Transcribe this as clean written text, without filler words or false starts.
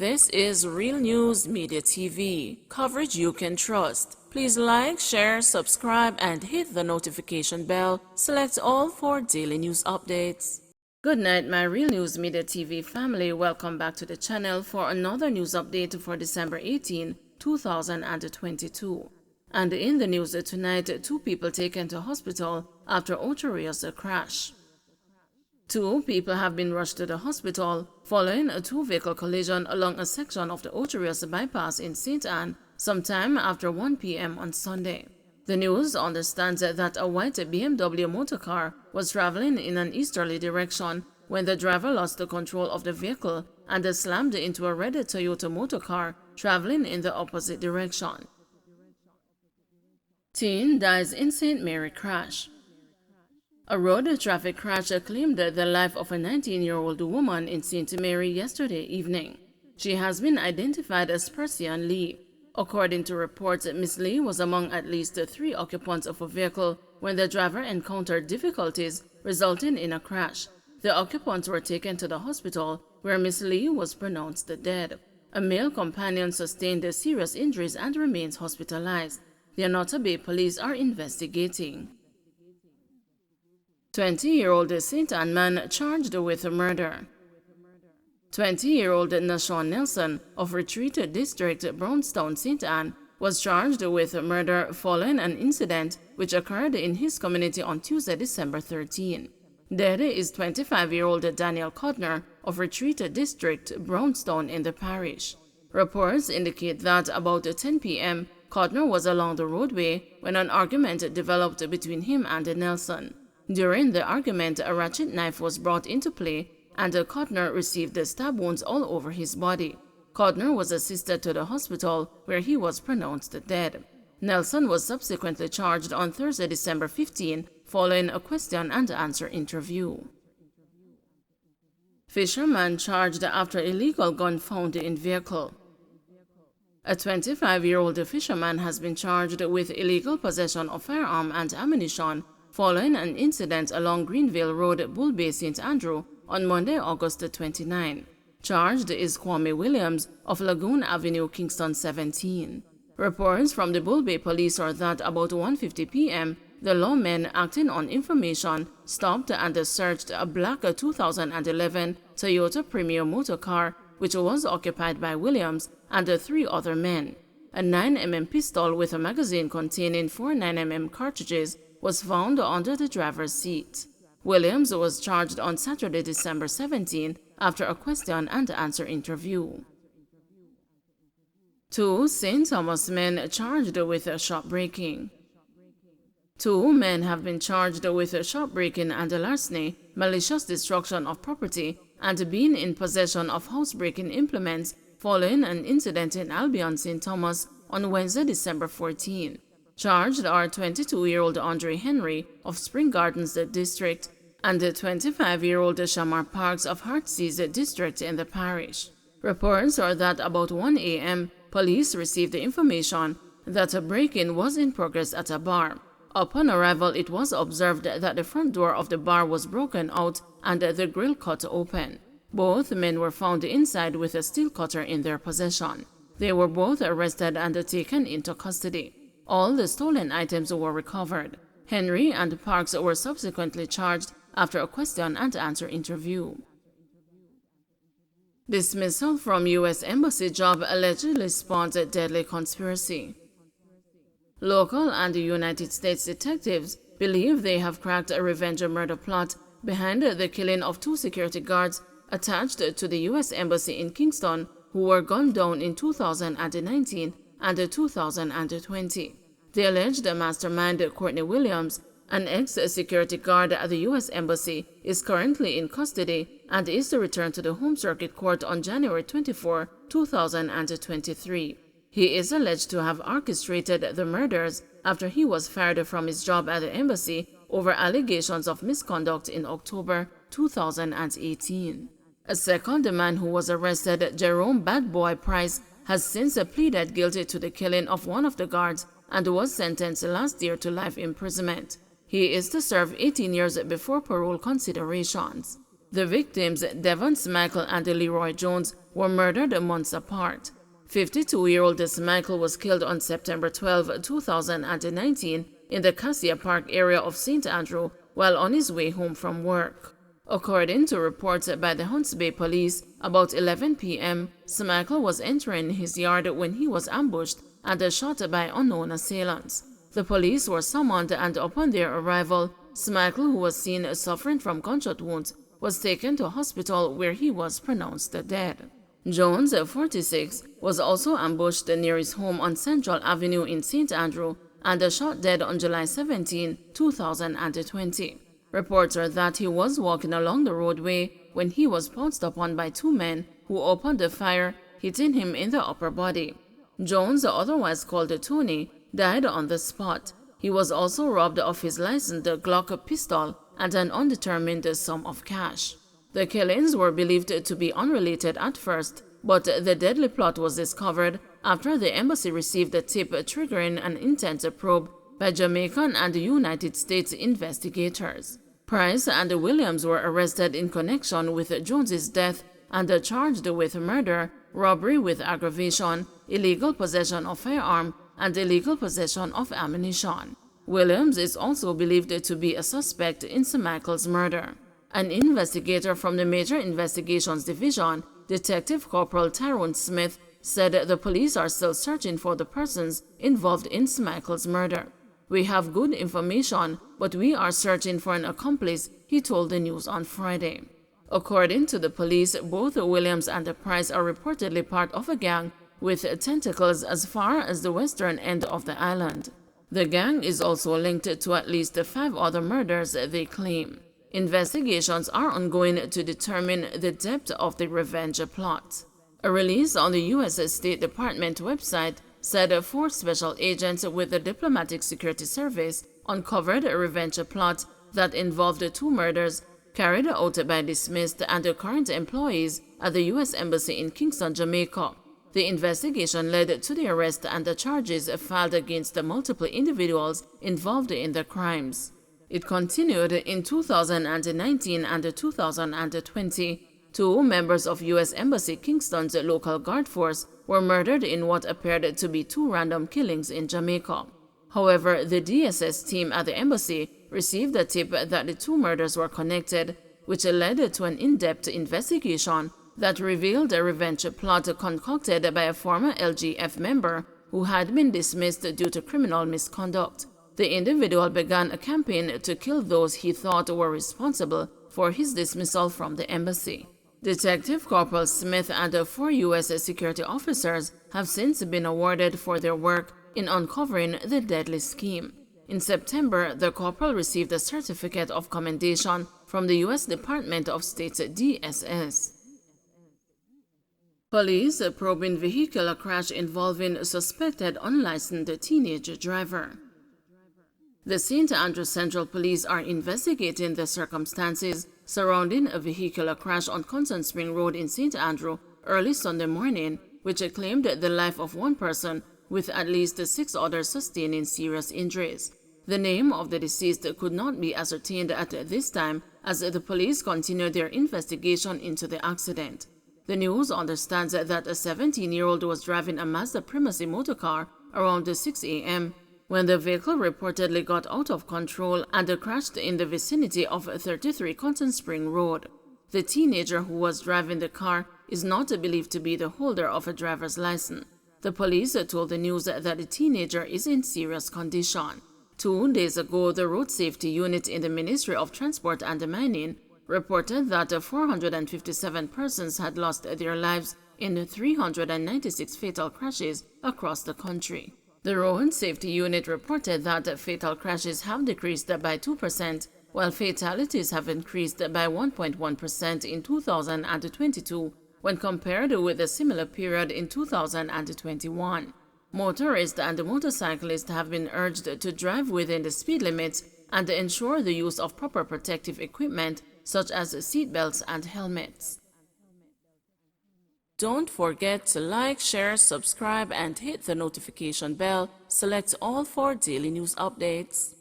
This is Real News Media TV, coverage you can trust. Please like, share, subscribe, and hit the notification bell. Select all for daily news updates. Good night, my Real News Media TV family. Welcome back to the channel for another news update for December 18, 2022. And in the news tonight, 2 people taken to hospital after Ocho Rios crash. 2 people have been rushed to the hospital following a 2-vehicle collision along a section of the Ocho Rios bypass in St. Anne sometime after 1 p.m. on Sunday. The news understands that a white BMW motorcar was traveling in an easterly direction when the driver lost the control of the vehicle and slammed into a red Toyota motorcar traveling in the opposite direction. Teen dies in St. Mary crash. A road traffic crash claimed the life of a 19-year-old woman in St. Mary yesterday evening. She has been identified as Persian Lee. According to reports, Miss Lee was among at least 3 occupants of a vehicle when the driver encountered difficulties, resulting in a crash. The occupants were taken to the hospital, where Miss Lee was pronounced dead. A male companion sustained serious injuries and remains hospitalized. The Anota Bay police are investigating. 20-year-old St. Anne man charged with murder. 20-year-old Nashawn Nelson of Retreat District, Brownstone, St. Anne, was charged with murder following an incident which occurred in his community on Tuesday, December 13. Dead is 25-year-old Daniel Codner of Retreat District, Brownstone in the parish. Reports indicate that about 10 p.m., Codner was along the roadway when an argument developed between him and Nelson. During the argument, a ratchet knife was brought into play, and Codner received stab wounds all over his body. Codner was assisted to the hospital, where he was pronounced dead. Nelson was subsequently charged on Thursday, December 15, following a question-and-answer interview. Fisherman charged after illegal gun found in vehicle. A 25-year-old fisherman has been charged with illegal possession of firearm and ammunition following an incident along Greenville Road, Bull Bay, St. Andrew, on Monday, August 29. Charged is Kwame Williams of Lagoon Avenue, Kingston 17. Reports from the Bull Bay police are that about 1:50 p.m., the lawmen, acting on information, stopped and searched a black 2011 Toyota Premio motor car, which was occupied by Williams and 3 other men. A 9mm pistol with a magazine containing 4 9mm cartridges was found under the driver's seat. Williams was charged on Saturday, December 17, after a question-and-answer interview. 2 St. Thomas men charged with shoplifting. 2 men have been charged with shoplifting and larceny, malicious destruction of property, and being in possession of housebreaking implements following an incident in Albion, St. Thomas, on Wednesday, December 14. Charged are 22-year-old Andre Henry of Spring Gardens District and 25-year-old Shamar Parks of Heartsease District in the parish. Reports are that about 1 a.m., police received the information that a break-in was in progress at a bar. Upon arrival, it was observed that the front door of the bar was broken out and the grill cut open. Both men were found inside with a steel cutter in their possession. They were both arrested and taken into custody. All the stolen items were recovered. Henry and Parks were subsequently charged after a question-and-answer interview. Dismissal from U.S. Embassy job allegedly spawned a deadly conspiracy. Local and United States detectives believe they have cracked a revenge murder plot behind the killing of 2 security guards attached to the U.S. Embassy in Kingston who were gunned down in 2019 and 2020. The alleged mastermind, Courtney Williams, an ex-security guard at the U.S. Embassy, is currently in custody and is to return to the Home Circuit Court on January 24, 2023. He is alleged to have orchestrated the murders after he was fired from his job at the embassy over allegations of misconduct in October 2018. A second man who was arrested, Jerome Bad Boy Price, has since pleaded guilty to the killing of one of the guards and was sentenced last year to life imprisonment. He is to serve 18 years before parole considerations. The victims, Devon Smichael and Leroy Jones, were murdered months apart. 52-year-old Smichael was killed on September 12, 2019 in the Cassia Park area of St. Andrew while on his way home from work. According to reports by the Hunts Bay Police, about 11 p.m., Smichael was entering his yard when he was ambushed and shot by unknown assailants. The police were summoned, and upon their arrival, Smichael, who was seen suffering from gunshot wounds, was taken to hospital where he was pronounced dead. Jones, 46, was also ambushed near his home on Central Avenue in St. Andrew and shot dead on July 17, 2020. Reports are that he was walking along the roadway when he was pounced upon by two men who opened a fire, hitting him in the upper body. Jones, otherwise called Tony, died on the spot. He was also robbed of his licensed Glock pistol and an undetermined sum of cash. The killings were believed to be unrelated at first, but the deadly plot was discovered after the embassy received a tip triggering an intense probe by Jamaican and United States investigators. Price and Williams were arrested in connection with Jones's death and charged with murder, robbery with aggravation, illegal possession of firearm, and illegal possession of ammunition. Williams is also believed to be a suspect in Smichael's murder. An investigator from the Major Investigations Division, Detective Corporal Tyrone Smith, said the police are still searching for the persons involved in Smichael's murder. "We have good information, but we are searching for an accomplice," he told the news on Friday. According to the police, both Williams and Price are reportedly part of a gang with tentacles as far as the western end of the island. The gang is also linked to at least 5 other murders, they claim. Investigations are ongoing to determine the depth of the revenge plot. A release on the U.S. State Department website said 4 special agents with the Diplomatic Security Service uncovered a revenge plot that involved 2 murders carried out by dismissed and current employees at the U.S. Embassy in Kingston, Jamaica. The investigation led to the arrest and the charges filed against the multiple individuals involved in the crimes. It continued in 2019 and 2020. 2 members of U.S. Embassy Kingston's local guard force were murdered in what appeared to be 2 random killings in Jamaica. However, the DSS team at the embassy received a tip that the 2 murders were connected, which led to an in-depth investigation that revealed a revenge plot concocted by a former LGF member who had been dismissed due to criminal misconduct. The individual began a campaign to kill those he thought were responsible for his dismissal from the embassy. Detective Corporal Smith and 4 U.S. security officers have since been awarded for their work in uncovering the deadly scheme. In September, the corporal received a certificate of commendation from the U.S. Department of State's DSS. Police probing vehicular crash involving suspected unlicensed teenage driver. The St. Andrew Central Police are investigating the circumstances surrounding a vehicular crash on Constant Spring Road in St. Andrew early Sunday morning, which claimed the life of 1 person with at least 6 others sustaining serious injuries. The name of the deceased could not be ascertained at this time as the police continued their investigation into the accident. The news understands that a 17-year-old was driving a Mazda Primacy motorcar around 6 a.m. when the vehicle reportedly got out of control and crashed in the vicinity of 33 Constant Spring Road. The teenager who was driving the car is not believed to be the holder of a driver's license. The police told the news that the teenager is in serious condition. 2 days ago, the Road Safety Unit in the Ministry of Transport and Mining reported that 457 persons had lost their lives in 396 fatal crashes across the country. The Road Safety Unit reported that fatal crashes have decreased by 2%, while fatalities have increased by 1.1% in 2022 when compared with a similar period in 2021. Motorists and motorcyclists have been urged to drive within the speed limits and ensure the use of proper protective equipment such as seatbelts and helmets. Don't forget to like, share, subscribe, and hit the notification bell. Select all for daily news updates.